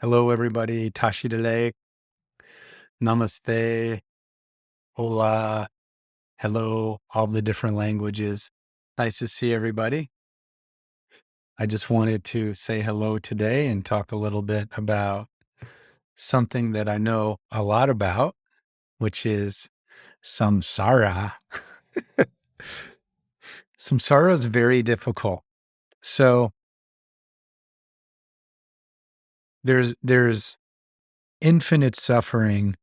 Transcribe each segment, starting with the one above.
Hello, everybody. Tashidele, namaste, hola, hello, all the different languages. Nice to see everybody. I just wanted to say hello today and talk a little bit about something that I know a lot about, which is samsara. Samsara is very difficult. So there's infinite suffering.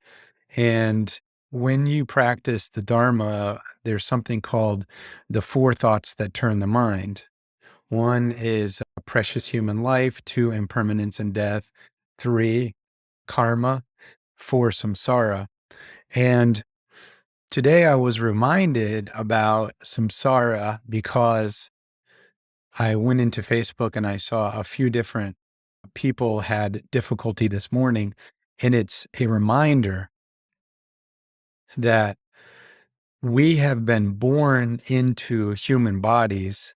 And when you practice the Dharma, there's something called the four thoughts that turn the mind. One is precious human life, two, impermanence and death, three, karma, four, samsara. And today I was reminded about samsara because I went into Facebook and I saw a few different people had difficulty this morning. And it's a reminder that we have been born into human bodies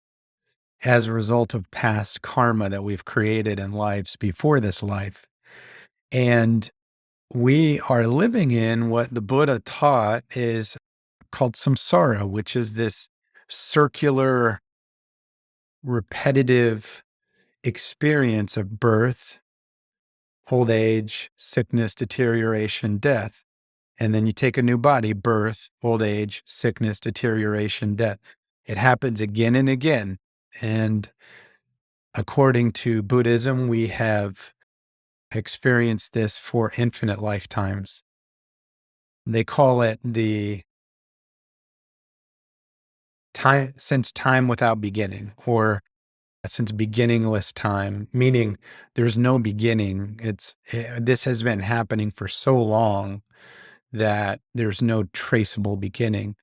as a result of past karma that we've created in lives before this life. And we are living in what the Buddha taught is called samsara, which is this circular, repetitive experience of birth, old age, sickness, deterioration, death. And then you take a new body, birth, old age, sickness, deterioration, death. It happens again and again. And according to Buddhism, we have experienced this for infinite lifetimes. They call it the time since time without beginning, or since beginningless time, meaning there's no beginning. This has been happening for so long that there's no traceable beginning.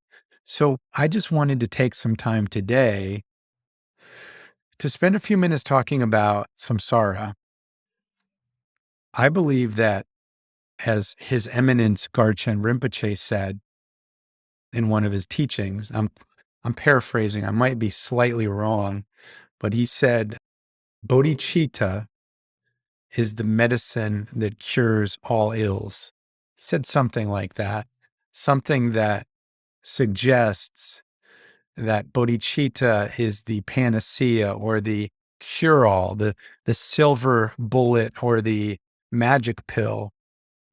So I just wanted to take some time today to spend a few minutes talking about samsara. I believe that, as His Eminence Garchen Rinpoche said in one of his teachings, I'm paraphrasing, I might be slightly wrong, but he said, bodhicitta is the medicine that cures all ills. He said something like that, something that suggests that bodhicitta is the panacea or the cure-all, the silver bullet or the magic pill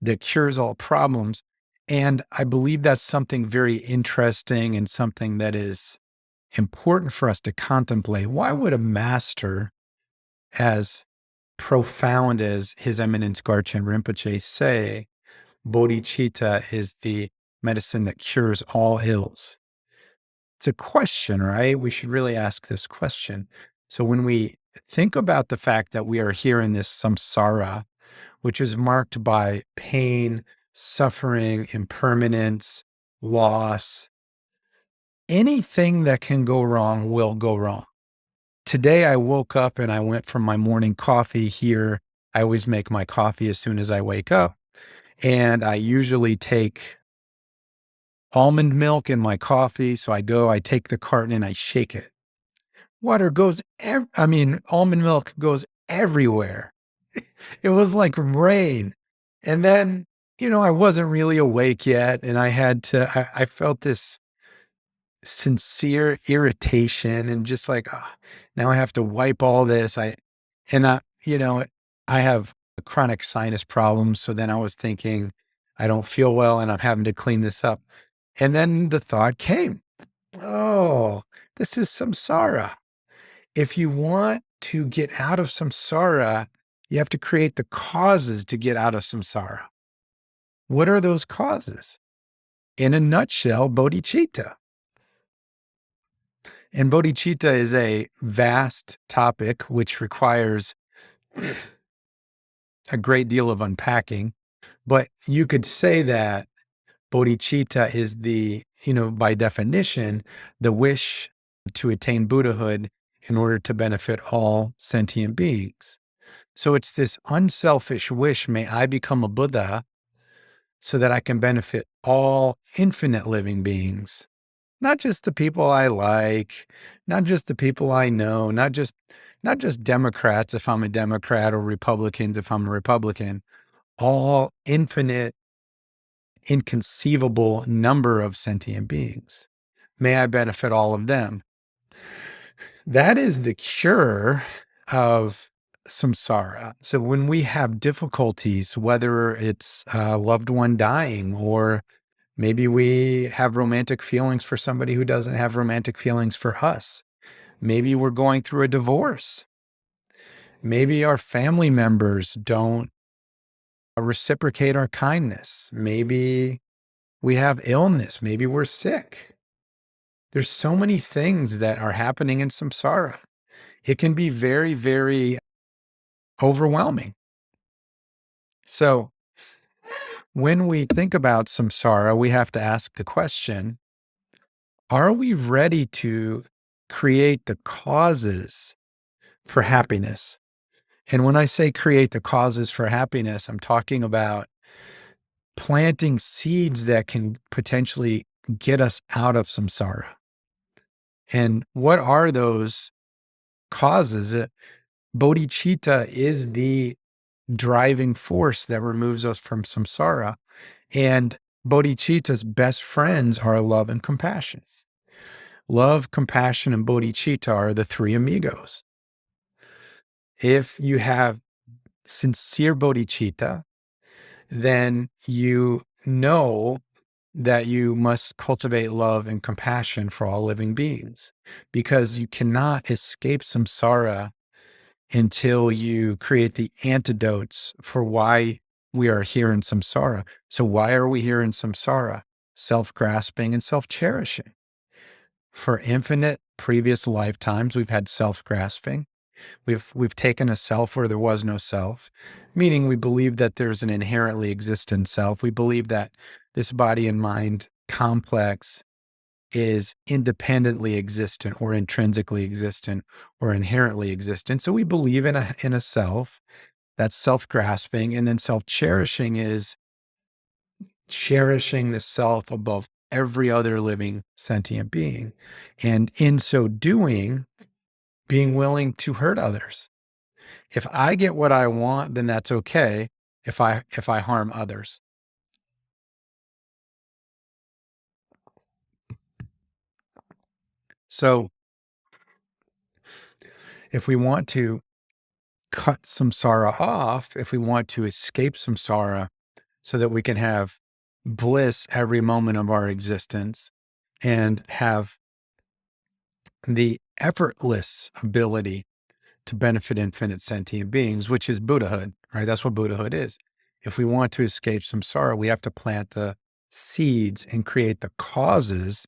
that cures all problems. And I believe that's something very interesting and something that is important for us to contemplate. Why would a master as profound as His Eminence Garchen Rinpoche say, bodhicitta is the medicine that cures all ills? It's a question, right? We should really ask this question. So when we think about the fact that we are here in this samsara, which is marked by pain, suffering, impermanence, loss, anything that can go wrong will go wrong. Today I woke up and I went for my morning coffee here. I always make my coffee as soon as I wake up. And I usually take almond milk in my coffee. So I take the carton and I shake it. Water goes, almond milk goes everywhere. It was like rain. And then, I wasn't really awake yet. And I felt this sincere irritation and just like, now I have to wipe all this. And I, you know, I have a chronic sinus problems. So then I was thinking, I don't feel well and I'm having to clean this up. And then the thought came, oh, this is samsara. If you want to get out of samsara, you have to create the causes to get out of samsara. What are those causes? In a nutshell, bodhicitta. And bodhicitta is a vast topic which requires a great deal of unpacking. But you could say that bodhicitta is by definition, the wish to attain Buddhahood in order to benefit all sentient beings. So it's this unselfish wish, may I become a Buddha so that I can benefit all infinite living beings. Not just the people I like, not just the people I know, not just, not just Democrats if I'm a Democrat or Republicans if I'm a Republican, all infinite, inconceivable number of sentient beings. May I benefit all of them. That is the cure of samsara. So when we have difficulties, whether it's a loved one dying, or maybe we have romantic feelings for somebody who doesn't have romantic feelings for us, maybe we're going through a divorce, maybe our family members don't reciprocate our kindness, maybe we have illness, maybe we're sick. There's so many things that are happening in samsara. It can be very, very overwhelming. So when we think about samsara, we have to ask the question, are we ready to create the causes for happiness? And when I say create the causes for happiness, I'm talking about planting seeds that can potentially get us out of samsara. And what are those causes? Bodhicitta is the driving force that removes us from samsara. And bodhicitta's best friends are love and compassion. Love, compassion, and bodhicitta are the three amigos. If you have sincere bodhicitta, then you know that you must cultivate love and compassion for all living beings, because you cannot escape samsara until you create the antidotes for why we are here in samsara. So why are we here in samsara? Self-grasping and self-cherishing. For infinite previous lifetimes, we've had self-grasping. We've taken a self where there was no self, meaning we believe that there's an inherently existent self. We believe that this body and mind complex is independently existent or intrinsically existent or inherently existent. So we believe in a self. That's self-grasping. And then self-cherishing is cherishing the self above every other living sentient being. And in so doing, being willing to hurt others. If I get what I want, then that's okay if I harm others. So if we want to cut samsara off, if we want to escape samsara so that we can have bliss every moment of our existence and have the effortless ability to benefit infinite sentient beings, which is Buddhahood, right? That's what Buddhahood is. If we want to escape samsara, we have to plant the seeds and create the causes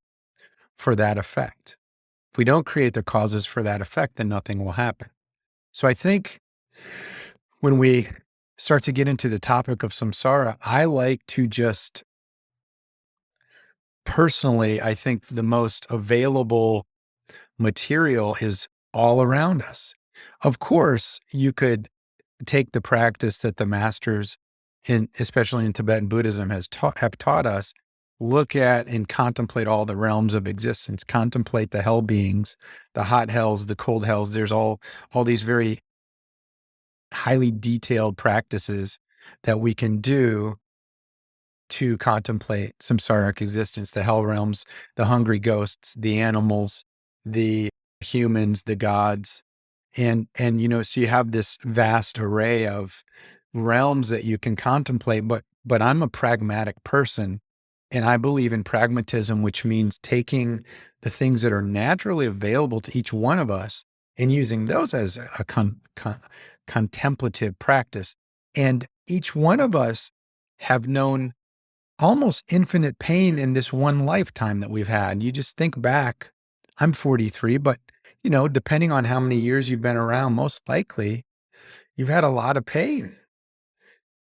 for that effect. If we don't create the causes for that effect, then nothing will happen. So I think when we start to get into the topic of samsara, I like to just personally, I think the most available material is all around us. Of course, you could take the practice that the masters in, especially in Tibetan Buddhism, have taught us, look at and contemplate all the realms of existence, contemplate the hell beings, the hot hells, the cold hells. There's all these very highly detailed practices that we can do to contemplate samsaric existence, the hell realms, the hungry ghosts, the animals, the humans, the gods. And so you have this vast array of realms that you can contemplate, but I'm a pragmatic person, and I believe in pragmatism, which means taking the things that are naturally available to each one of us and using those as a contemplative practice. And each one of us have known almost infinite pain in this one lifetime that we've had. You just think back, I'm 43, but depending on how many years you've been around, most likely you've had a lot of pain.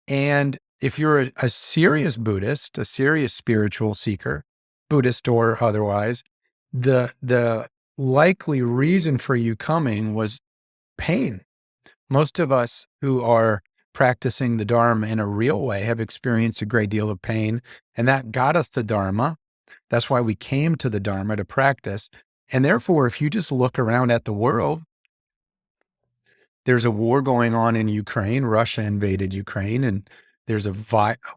And if you're a serious Buddhist, a serious spiritual seeker, Buddhist or otherwise, the likely reason for you coming was pain. Most of us who are practicing the Dharma in a real way have experienced a great deal of pain, and that got us the Dharma. That's why we came to the Dharma to practice. And therefore, if you just look around at the world, There's a war going on in Ukraine. Russia invaded Ukraine, and there's a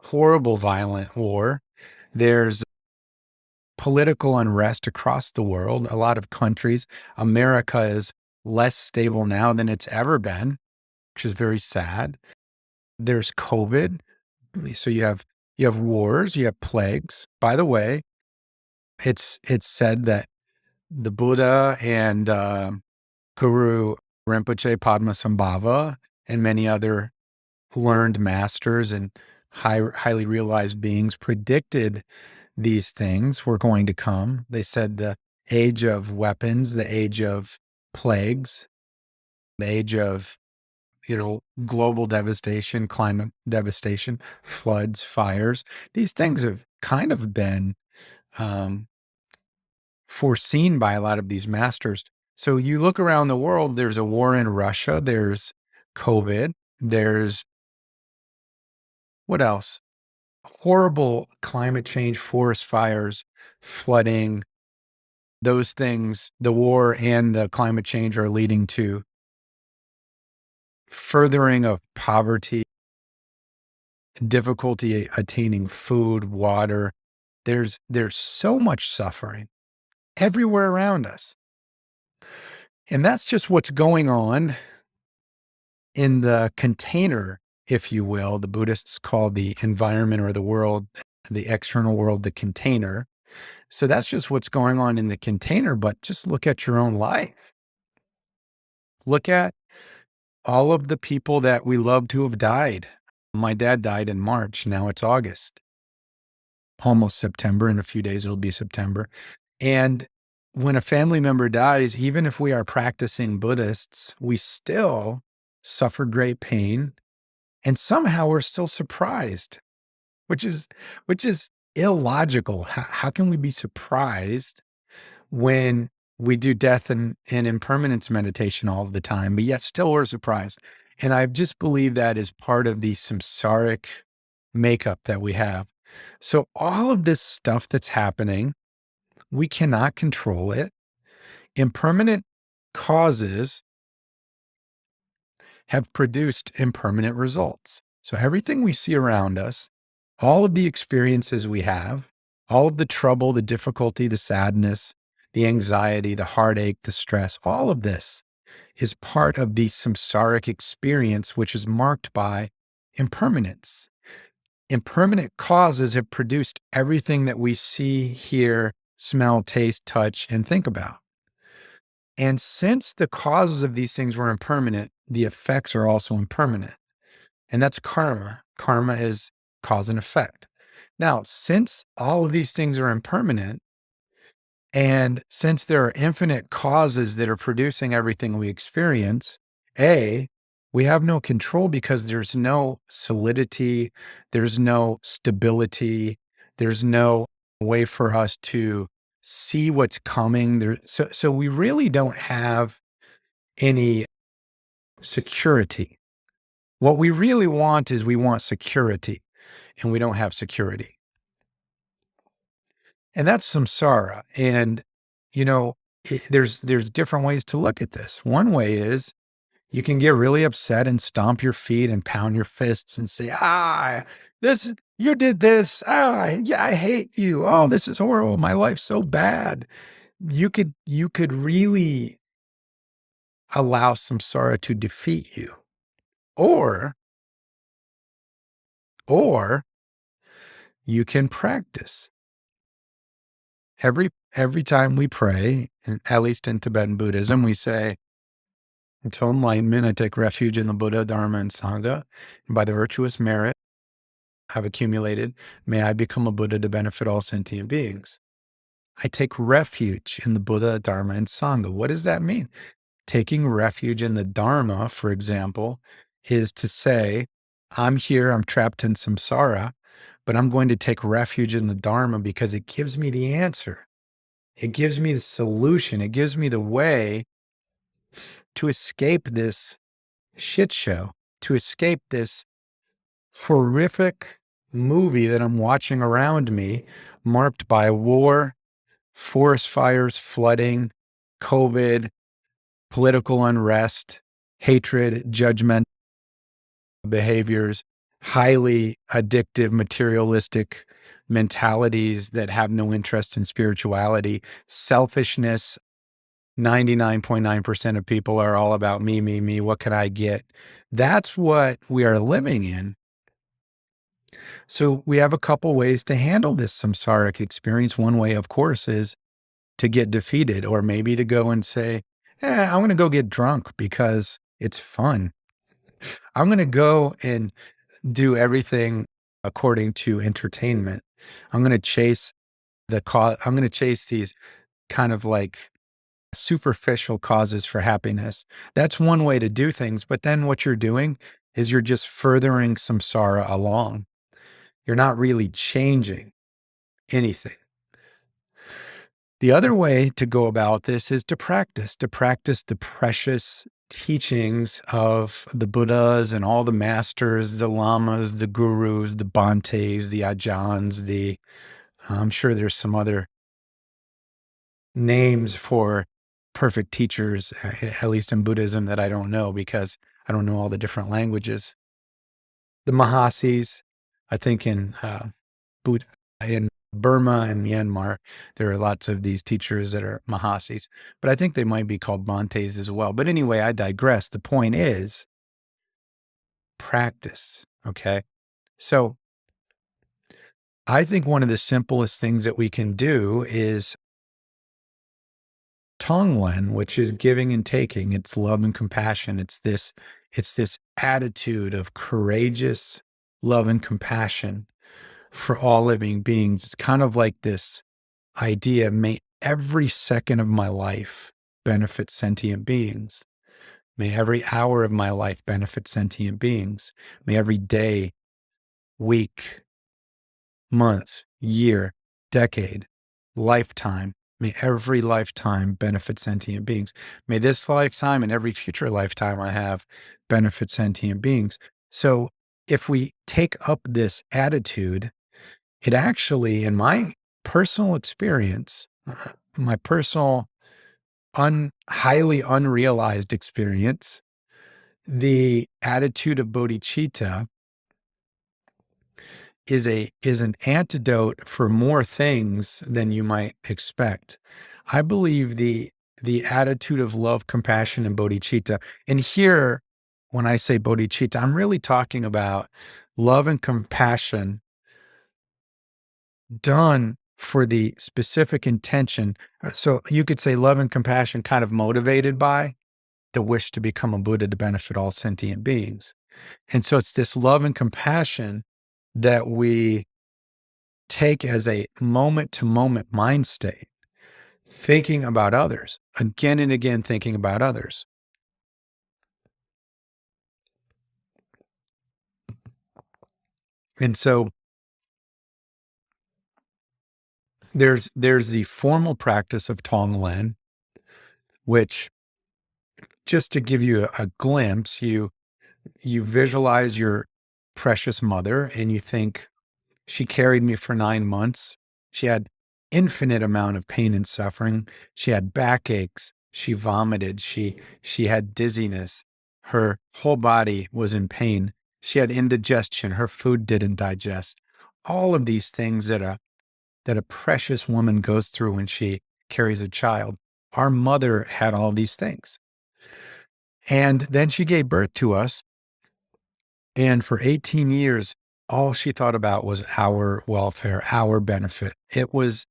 horrible, violent war. There's political unrest across the world, a lot of countries. America is less stable now than it's ever been, which is very sad. There's COVID. So you have wars, you have plagues. By the way, it's said that the Buddha and Guru Rinpoche Padmasambhava and many other learned masters and highly realized beings predicted these things were going to come. They said the age of weapons, the age of plagues, the age of, global devastation, climate devastation, floods, fires. These things have kind of been um, foreseen by a lot of these masters. So you look around the world, there's a war in Russia, there's COVID, there's what else? Horrible climate change, forest fires, flooding. Those things, the war and the climate change, are leading to furthering of poverty, difficulty attaining food, water. There's so much suffering everywhere around us. And that's just what's going on in the container, if you will. The Buddhists call the environment or the world, the external world, the container. So that's just what's going on in the container, but just look at your own life. Look at all of the people that we love to have died. My dad died in March. Now it's August, almost September. In a few days, it'll be September. And when a family member dies, even if we are practicing Buddhists, we still suffer great pain. And somehow we're still surprised, which is illogical. How can we be surprised when we do death and impermanence meditation all the time, but yet still we're surprised? And I just believe that is part of the samsaric makeup that we have. So all of this stuff that's happening, we cannot control it. Impermanent causes have produced impermanent results. So everything we see around us, all of the experiences we have, all of the trouble, the difficulty, the sadness, the anxiety, the heartache, the stress, all of this is part of the samsaric experience, which is marked by impermanence. Impermanent causes have produced everything that we see, hear, smell, taste, touch, and think about. And since the causes of these things were impermanent, the effects are also impermanent. And that's karma. Karma is cause and effect. Now, since all of these things are impermanent, and since there are infinite causes that are producing everything we experience, we have no control because there's no solidity, there's no stability, there's no way for us to see what's coming. So we really don't have any security. What we really want is we want security, and we don't have security. And that's samsara. And, there's different ways to look at this. One way is you can get really upset and stomp your feet and pound your fists and say, you did this. Yeah, I hate you. Oh, this is horrible. My life's so bad. You could really allow samsara to defeat you. Or you can practice. Every time we pray, and at least in Tibetan Buddhism, we say, until enlightenment, I take refuge in the Buddha, Dharma, and Sangha. And by the virtuous merit I've accumulated, may I become a Buddha to benefit all sentient beings. I take refuge in the Buddha, Dharma, and Sangha. What does that mean? Taking refuge in the Dharma, for example, is to say, I'm here, I'm trapped in samsara, but I'm going to take refuge in the Dharma because it gives me the answer. It gives me the solution. It gives me the way to escape this shit show, to escape this horrific movie that I'm watching around me, marked by war, forest fires, flooding, COVID, political unrest, hatred, judgment behaviors, highly addictive, materialistic mentalities that have no interest in spirituality, selfishness. 99.9% of people are all about me, me, me. What can I get? That's what we are living in. So we have a couple ways to handle this samsaric experience. One way, of course, is to get defeated, or maybe to go and say, I'm going to go get drunk because it's fun. I'm going to go and do everything according to entertainment. I'm going to chase I'm going to chase these kind of like superficial causes for happiness. That's one way to do things. But then what you're doing is you're just furthering samsara along. You're not really changing anything. The other way to go about this is to practice the precious teachings of the Buddhas and all the masters, the lamas, the gurus, the bhantes, the ajahns, I'm sure there's some other names for perfect teachers, at least in Buddhism, that I don't know because I don't know all the different languages. The Mahasis, I think in Burma and Myanmar, there are lots of these teachers that are Mahasis, but I think they might be called Bhantes as well. But anyway, I digress. The point is practice. Okay. So I think one of the simplest things that we can do is Tonglen, which is giving and taking. It's love and compassion. It's this attitude of courageous love and compassion for all living beings. It's kind of like this idea, may every second of my life benefit sentient beings. May every hour of my life benefit sentient beings. May every day, week, month, year, decade, lifetime, may every lifetime benefit sentient beings. May this lifetime and every future lifetime I have benefit sentient beings. So if we take up this attitude, it actually, in my personal experience, my personal highly unrealized experience, the attitude of bodhicitta is an antidote for more things than you might expect. I believe the attitude of love, compassion, and bodhicitta. And here, when I say bodhicitta, I'm really talking about love and compassion done for the specific intention. So you could say love and compassion kind of motivated by the wish to become a Buddha to benefit all sentient beings. And so it's this love and compassion that we take as a moment to moment mind state, thinking about others, again and again, thinking about others. And so there's the formal practice of Tonglen, which, just to give you a glimpse, you visualize your precious mother and you think, she carried me for 9 months. She had infinite amount of pain and suffering. She had backaches. She vomited. She had dizziness. Her whole body was in pain. She had indigestion. Her food didn't digest. All of these things that a precious woman goes through when she carries a child. Our mother had all these things. And then she gave birth to us. And for 18 years, all she thought about was our welfare, our benefit. It was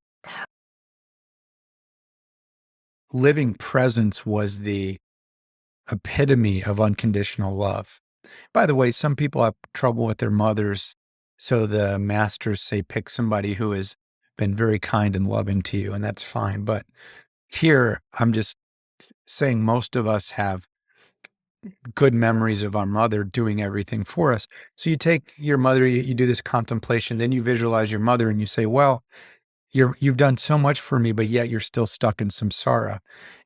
living presence was the epitome of unconditional love. By the way, some people have trouble with their mothers. So the masters say, pick somebody who has been very kind and loving to you, and that's fine. But here, I'm just saying most of us have good memories of our mother doing everything for us. So you take your mother, you do this contemplation, then you visualize your mother and you say, well, you've done so much for me, but yet you're still stuck in samsara.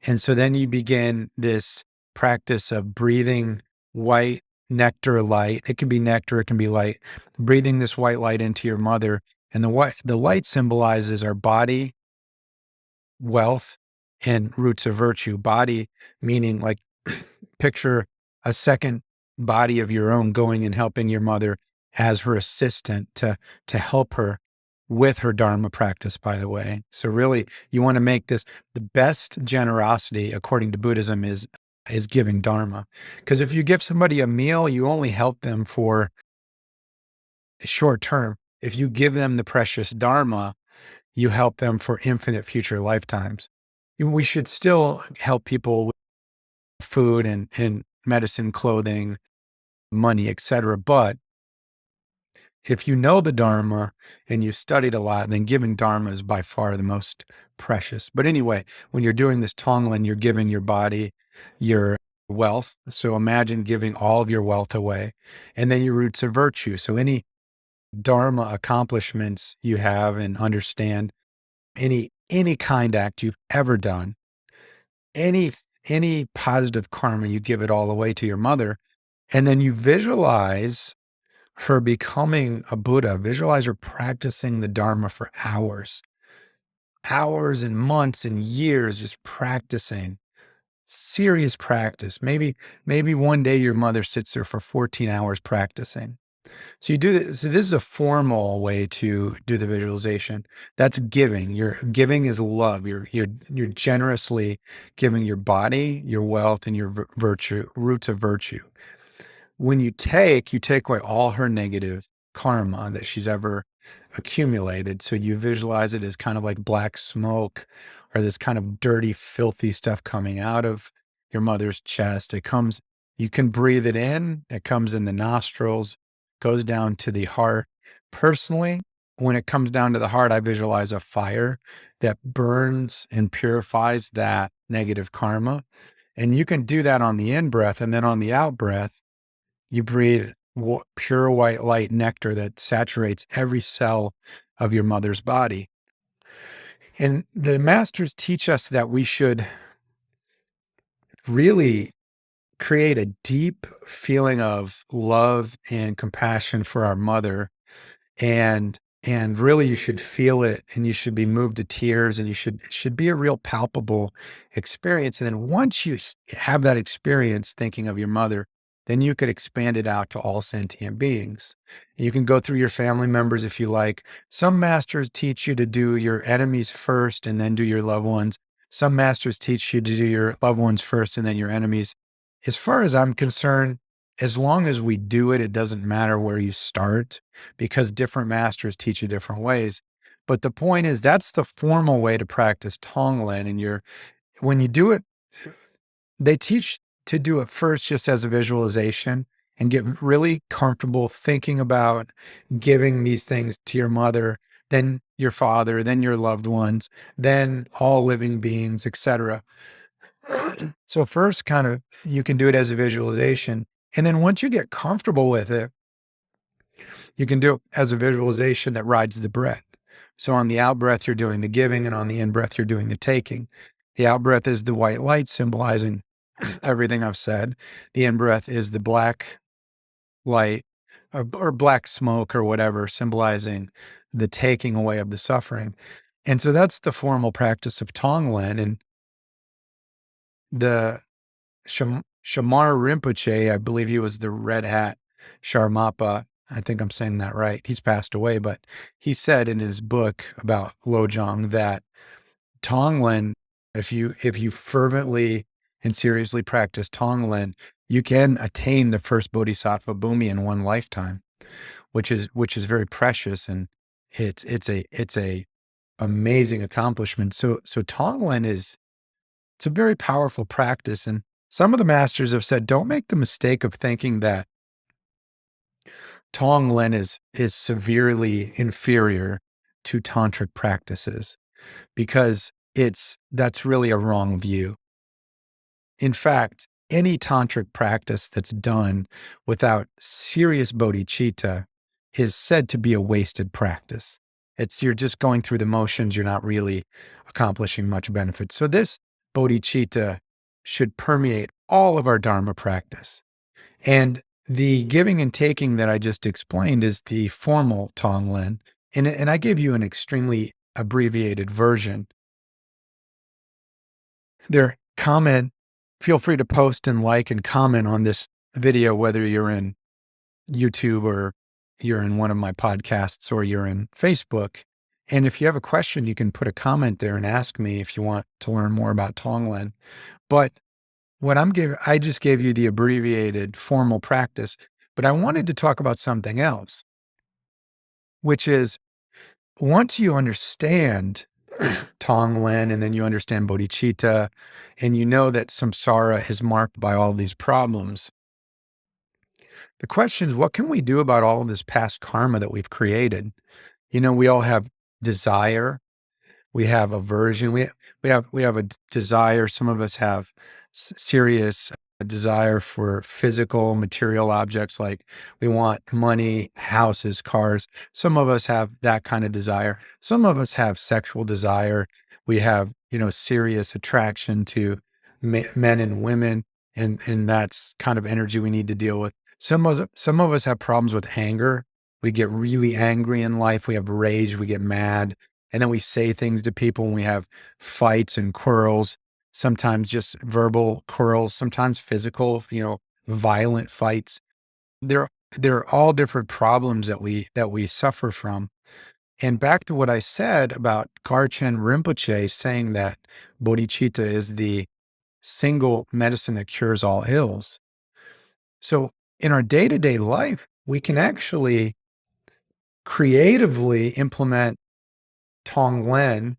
And so then you begin this practice of breathing white nectar light. It can be nectar, it can be light, breathing this white light into your mother. And the light symbolizes our body, wealth, and roots of virtue. Body meaning like picture a second body of your own going and helping your mother as her assistant to help her with her dharma practice, by the way. So really, you want to make this the best generosity according to Buddhism is giving dharma. Because if you give somebody a meal, you only help them for short term. If you give them the precious dharma, you help them for infinite future lifetimes. We should still help people with food and medicine, clothing, money, etc. But if you know the Dharma and you've studied a lot, then giving Dharma is by far the most precious. But anyway, when you're doing this Tonglen, you're giving your body your wealth. So imagine giving all of your wealth away, and then your roots of virtue. So any Dharma accomplishments you have and understand, any kind act you've ever done, any any positive karma, you give it all away to your mother, and then you visualize her becoming a Buddha. Visualize her practicing the Dharma for hours, hours and months and years, just practicing serious practice. Maybe one day your mother sits there for 14 hours practicing. So you do this. So this is a formal way to do the visualization. That's giving. Your giving is love. You're generously giving your body, your wealth, and your virtue, roots of virtue. When you take away all her negative karma that she's ever accumulated. So you visualize it as kind of like black smoke or this kind of dirty, filthy stuff coming out of your mother's chest. You can breathe it in, it comes in the nostrils, goes down to the heart. Personally, when it comes down to the heart, I visualize a fire that burns and purifies that negative karma. And you can do that on the in breath, and then on the out breath, you breathe pure white light nectar that saturates every cell of your mother's body. And the masters teach us that we should really create a deep feeling of love and compassion for our mother, and really you should feel it, and you should be moved to tears, and it should be a real palpable experience. And then once you have that experience thinking of your mother, then you could expand it out to all sentient beings. You can go through your family members if you like. Some masters teach you to do your enemies first and then do your loved ones. Some masters teach you to do your loved ones first and then your enemies. As far as I'm concerned, as long as we do it, it doesn't matter where you start, because different masters teach you different ways. But the point is, that's the formal way to practice Tonglen. And when you do it, they teach to do it first just as a visualization and get really comfortable thinking about giving these things to your mother, then your father, then your loved ones, then all living beings, etc. So first, kind of, you can do it as a visualization. And then once you get comfortable with it, you can do it as a visualization that rides the breath. So on the out breath, you're doing the giving, and on the in breath, you're doing the taking. The out breath is the white light symbolizing everything I've said. The in breath is the black light or black smoke or whatever, symbolizing the taking away of the suffering. And so that's the formal practice of Tonglen. And the Shamar Rinpoche, I believe he was the Red Hat Sharmapa. I think I'm saying that right. He's passed away, but he said in his book about Lojong that Tonglen, if you fervently and seriously practice Tonglen, you can attain the first Bodhisattva Bhumi in one lifetime, which is very precious, and it's a amazing accomplishment. So Tonglen it's a very powerful practice, and some of the masters have said, don't make the mistake of thinking that Tonglen is severely inferior to tantric practices, because that's really a wrong view. In fact, any tantric practice that's done without serious bodhicitta is said to be a wasted practice. You're just going through the motions, you're not really accomplishing much benefit. So this bodhicitta should permeate all of our dharma practice. And the giving and taking that I just explained is the formal Tonglen. And I gave you an extremely abbreviated version. Their comment feel free to post and like and comment on this video, whether you're in YouTube or you're in one of my podcasts or you're in Facebook. And if you have a question, you can put a comment there and ask me if you want to learn more about Tonglen. But what I just gave you the abbreviated formal practice, but I wanted to talk about something else, which is once you understand Tonglen and then you understand bodhicitta and you know that samsara is marked by all these problems, the question is, what can we do about all of this past karma that we've created? We all have desire. We have aversion. We have a desire. Some of us have serious desire for physical material objects, like we want money, houses, cars. Some of us have that kind of desire. Some of us have sexual desire. We have, serious attraction to men and women, and that's kind of energy we need to deal with. Some of us have problems with anger. We get really angry in life. We have rage. We get mad. And then we say things to people when we have fights and quarrels, sometimes just verbal quarrels, sometimes physical, violent fights. They're, they're all different problems that we suffer from. And back to what I said about Garchen Rinpoche saying that bodhicitta is the single medicine that cures all ills. So in our day-to-day life, we can actually creatively implement Tonglen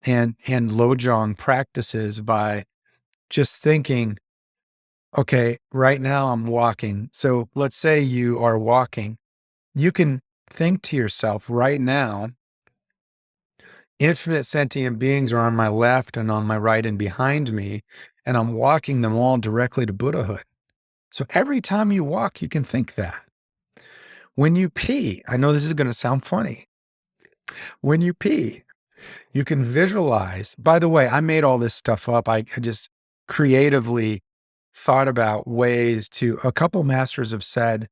and Lojong practices by just thinking, okay, right now I'm walking. So let's say you are walking. You can think to yourself right now, infinite sentient beings are on my left and on my right and behind me, and I'm walking them all directly to Buddhahood. So every time you walk, you can think that. When you pee, I know this is going to sound funny. When you pee, you can visualize. By the way, I made all this stuff up. I just creatively thought about ways to, a couple masters have said,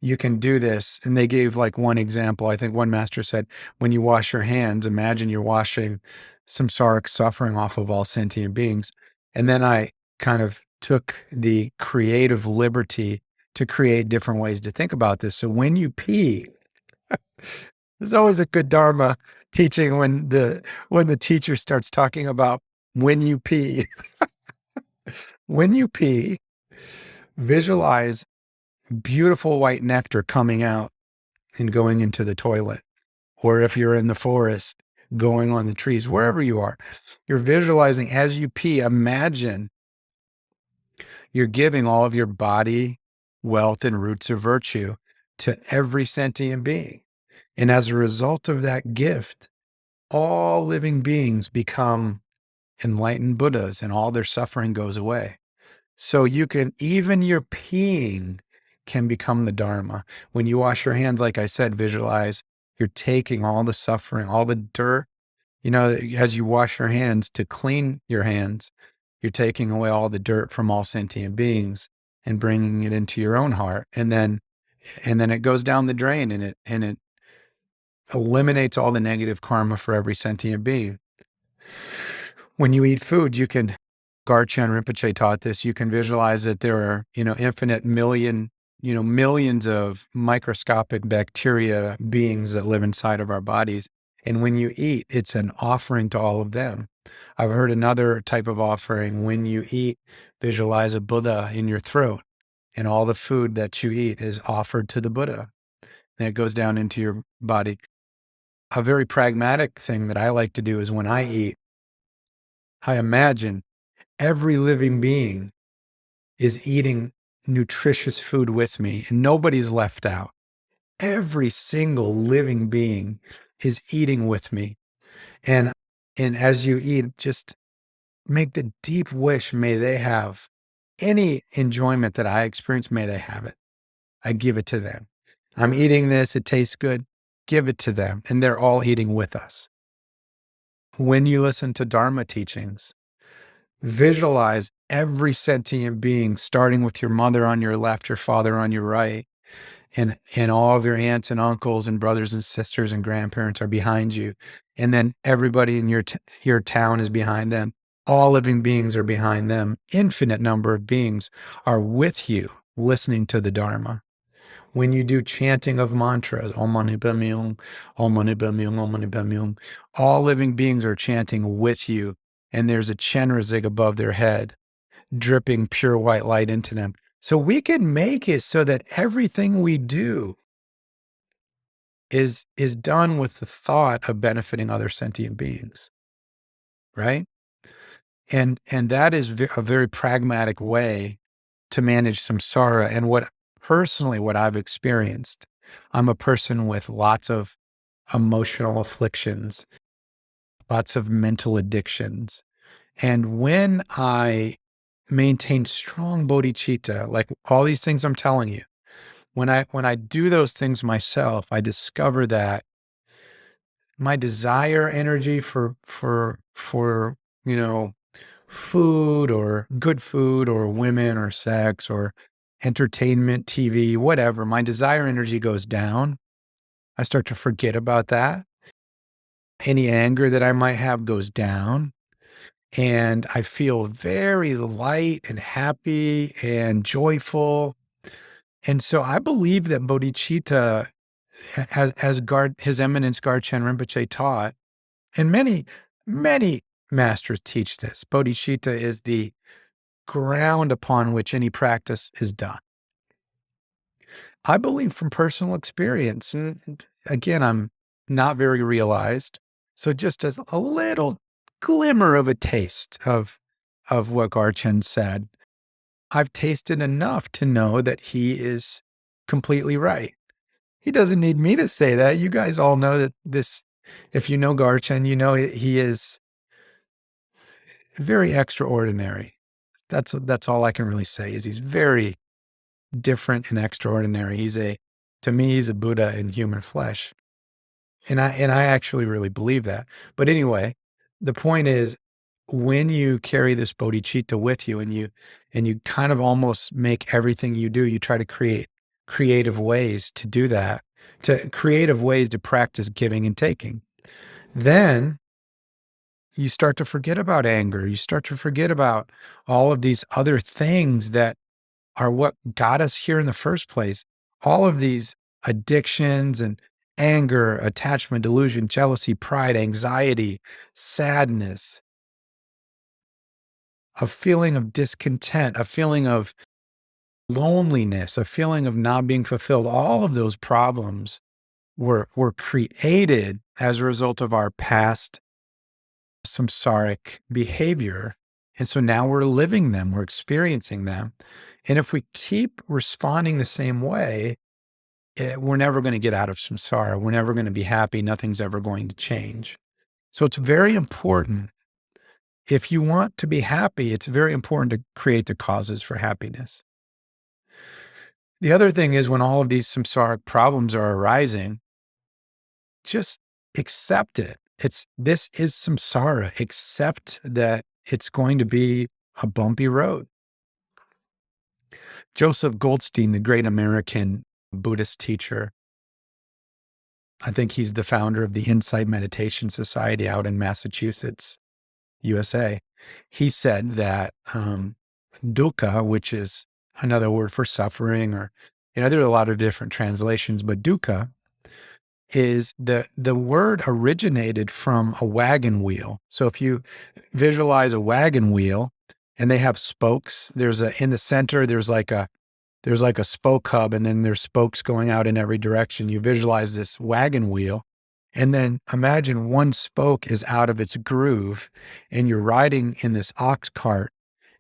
you can do this. And they gave like one example. I think one master said, when you wash your hands, imagine you're washing samsaric suffering off of all sentient beings. And then I kind of took the creative liberty to create different ways to think about this. So when you pee, there's always a good Dharma teaching when the teacher starts talking about when you pee. When you pee, visualize beautiful white nectar coming out and going into the toilet. Or if you're in the forest, going on the trees, wherever you are, you're visualizing as you pee. Imagine you're giving all of your body, wealth, and roots of virtue to every sentient being. And as a result of that gift, all living beings become enlightened Buddhas and all their suffering goes away. So you can, even your peeing can become the Dharma. When you wash your hands, like I said, visualize you're taking all the suffering, all the dirt, as you wash your hands to clean your hands, you're taking away all the dirt from all sentient beings and bringing it into your own heart. And then it goes down the drain and it eliminates all the negative karma for every sentient being. When you eat food, you can, Garchen Rinpoche taught this, you can visualize that there are, millions of microscopic bacteria beings that live inside of our bodies. And when you eat, it's an offering to all of them. I've heard another type of offering. When you eat, visualize a Buddha in your throat, and all the food that you eat is offered to the Buddha. And it goes down into your body. A very pragmatic thing that I like to do is when I eat, I imagine every living being is eating nutritious food with me and nobody's left out. Every single living being is eating with me. And as you eat, just make the deep wish, may they have any enjoyment that I experience, may they have it. I give it to them. I'm eating this, it tastes good, give it to them. And they're all eating with us. When you listen to Dharma teachings, visualize every sentient being, starting with your mother on your left, your father on your right, and all of your aunts and uncles and brothers and sisters and grandparents are behind you. And then everybody in your town is behind them. All living beings are behind them. Infinite number of beings are with you listening to the Dharma. When you do chanting of mantras, Om Mani Padme Hum, Om Mani Padme Hum, Om Mani Padme Hum, all living beings are chanting with you, and there's a Chenrezig above their head, dripping pure white light into them. So we can make it so that everything we do is done with the thought of benefiting other sentient beings, right? And that is a very pragmatic way to manage samsara. And what I've experienced, I'm a person with lots of emotional afflictions, lots of mental addictions. And when I maintain strong bodhicitta, like all these things I'm telling you, when I do those things myself, I discover that my desire energy for you know food or good food or women or sex or entertainment, TV, whatever, my desire energy goes down. I start to forget about that. Any anger that I might have goes down. And I feel very light and happy and joyful. And so I believe that bodhicitta, His Eminence Garchen Rinpoche taught, and many masters teach this, bodhicitta is the ground upon which any practice is done. I believe from personal experience, and again, I'm not very realized. So just as a little glimmer of a taste of what Garchen said, I've tasted enough to know that he is completely right. He doesn't need me to say that. You guys all know that this, if you know Garchen, you know he is very extraordinary. That's all I can really say is he's very different and extraordinary. To me, he's a Buddha in human flesh. And I actually really believe that. But anyway, the point is when you carry this bodhicitta with you and you kind of almost make everything you do, you try to create creative ways to do that, to creative ways to practice giving and taking. Then you start to forget about anger. You start to forget about all of these other things that are what got us here in the first place. All of these addictions and anger, attachment, delusion, jealousy, pride, anxiety, sadness, a feeling of discontent, a feeling of loneliness, a feeling of not being fulfilled. All of those problems were created as a result of our past samsaric behavior. And so now we're living them, we're experiencing them. And if we keep responding the same way, we're never going to get out of samsara. We're never going to be happy. Nothing's ever going to change. So it's very important. If you want to be happy, it's very important to create the causes for happiness. The other thing is when all of these samsaric problems are arising, just accept it. This is samsara. Accept that it's going to be a bumpy road. Joseph Goldstein, the great American Buddhist teacher, I think he's the founder of the Insight Meditation Society out in Massachusetts, USA. He said that dukkha, which is another word for suffering, or there are a lot of different translations, but dukkha is the word originated from a wagon wheel. So if you visualize a wagon wheel and they have spokes, in the center, there's like a spoke hub, and then there's spokes going out in every direction. You visualize this wagon wheel, and then imagine one spoke is out of its groove and you're riding in this ox cart.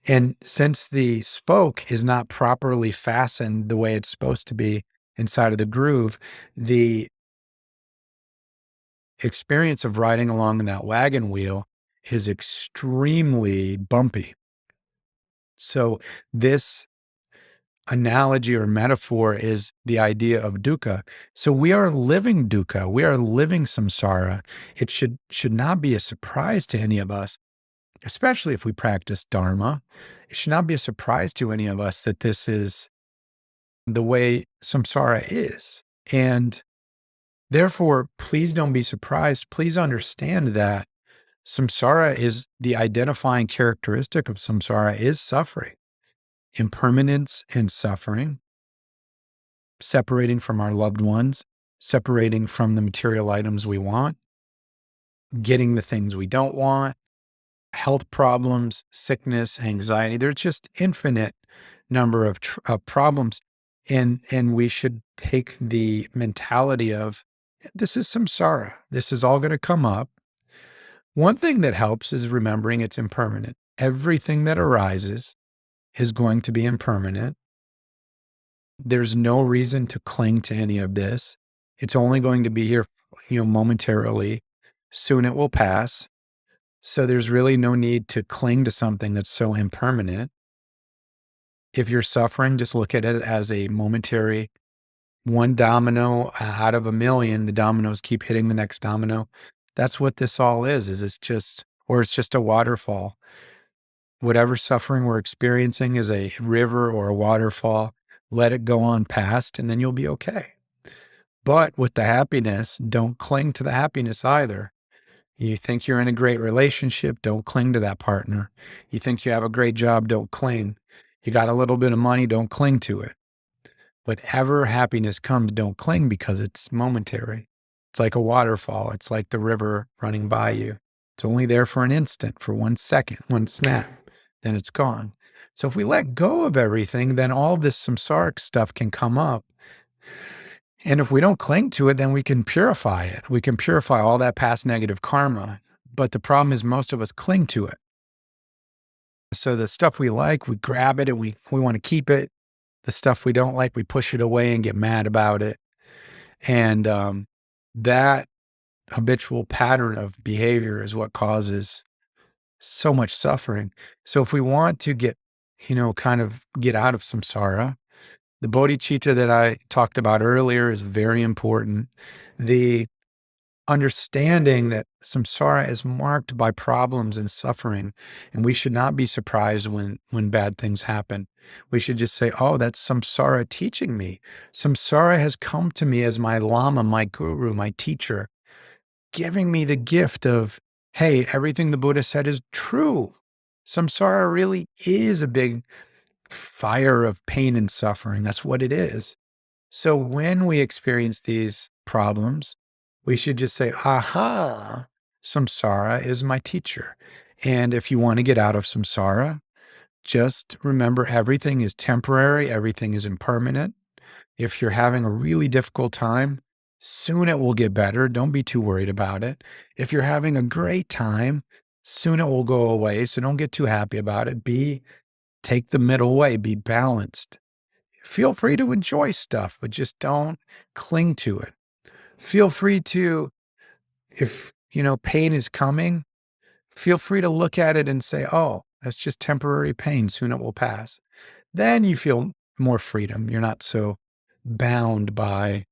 And since the spoke is not properly fastened the way it's supposed to be inside of the groove, the experience of riding along in that wagon wheel is extremely bumpy. So this analogy or metaphor is the idea of dukkha. So we are living dukkha. We are living samsara. It should not be a surprise to any of us, especially if we practice dharma. It should not be a surprise to any of us that this is the way samsara is. And therefore, please don't be surprised. Please understand that Samsara is the identifying characteristic of samsara is suffering, impermanence and suffering, separating from our loved ones, separating from the material items we want, getting the things we don't want, health problems, sickness, anxiety. There's just infinite number of problems. And we should take the mentality of this is samsara. This is all going to come up. One thing that helps is remembering it's impermanent. Everything that arises is going to be impermanent. There's no reason to cling to any of this. It's only going to be here, momentarily. Soon it will pass. So there's really no need to cling to something that's so impermanent. If you're suffering, just look at it as a momentary one domino out of a million. The dominoes keep hitting the next domino. That's what this all is it's just a waterfall. Whatever suffering we're experiencing is a river or a waterfall. Let it go on past, and then you'll be okay. But with the happiness, don't cling to the happiness either. You think you're in a great relationship, don't cling to that partner. You think you have a great job, don't cling. You got a little bit of money, don't cling to it. Whatever happiness comes, don't cling because it's momentary. It's like a waterfall. It's like the river running by you. It's only there for an instant, for 1 second, one snap, then it's gone. So if we let go of everything, then all this samsaric stuff can come up. And if we don't cling to it, then we can purify it. We can purify all that past negative karma. But the problem is most of us cling to it. So the stuff we like, we grab it and we want to keep it. The stuff we don't like, we push it away and get mad about it. And that habitual pattern of behavior is what causes so much suffering. So if we want to get, kind of get out of samsara, the bodhicitta that I talked about earlier is very important. The understanding that samsara is marked by problems and suffering, and we should not be surprised when bad things happen. We should just say, oh, that's samsara teaching me. Samsara has come to me as my lama, my guru, my teacher, giving me the gift of, hey, everything the Buddha said is true. Samsara really is a big fire of pain and suffering. That's what it is. So when we experience these problems, we should just say, aha, samsara is my teacher. And if you want to get out of samsara, just remember everything is temporary, everything is impermanent. If you're having a really difficult time, soon it will get better. Don't be too worried about it. If you're having a great time, soon it will go away. So don't get too happy about it. Take the middle way, be balanced. Feel free to enjoy stuff, but just don't cling to it. Feel free to, if, pain is coming, feel free to look at it and say, oh, that's just temporary pain. Soon it will pass. Then you feel more freedom. You're not so bound by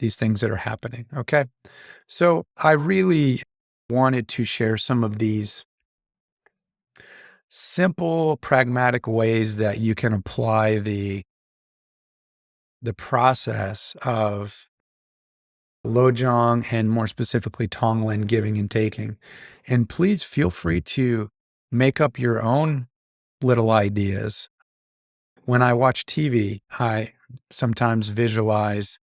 these things that are happening. Okay. So I really wanted to share some of these simple, pragmatic ways that you can apply the process of Lojong and more specifically Tonglen giving and taking. And please feel free to make up your own little ideas. When I watch TV, I sometimes visualize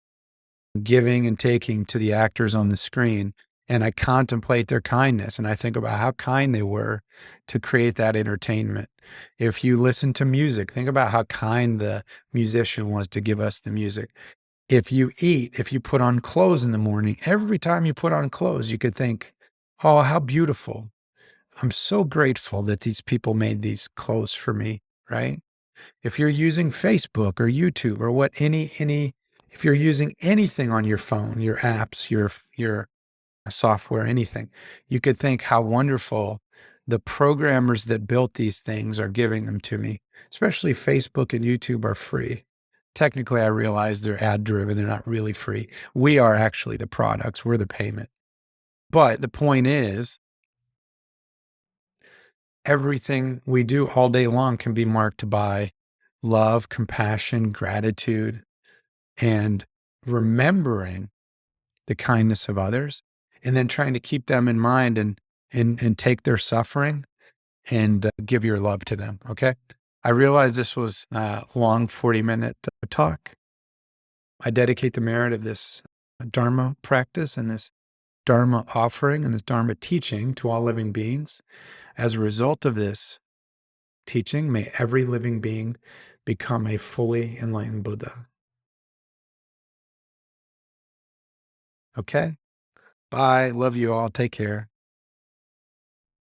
giving and taking to the actors on the screen, and I contemplate their kindness and I think about how kind they were to create that entertainment. If you listen to music, think about how kind the musician was to give us the music. If you eat, if you put on clothes in the morning, every time you put on clothes, you could think, oh, how beautiful. I'm so grateful that these people made these clothes for me, right? If you're using Facebook or YouTube or if you're using anything on your phone, your apps, your software, anything, you could think how wonderful the programmers that built these things are giving them to me. Especially Facebook and YouTube are free. Technically, I realize they're ad driven. They're not really free. We are actually the products. We're the payment. But the point is, everything we do all day long can be marked by love, compassion, gratitude, and remembering the kindness of others, and then trying to keep them in mind and and take their suffering and give your love to them. Okay. I realize this was a long 40-minute talk. I dedicate the merit of this Dharma practice and this Dharma offering and this Dharma teaching to all living beings. As a result of this teaching, may every living being become a fully enlightened Buddha. Okay. Bye. Love you all. Take care.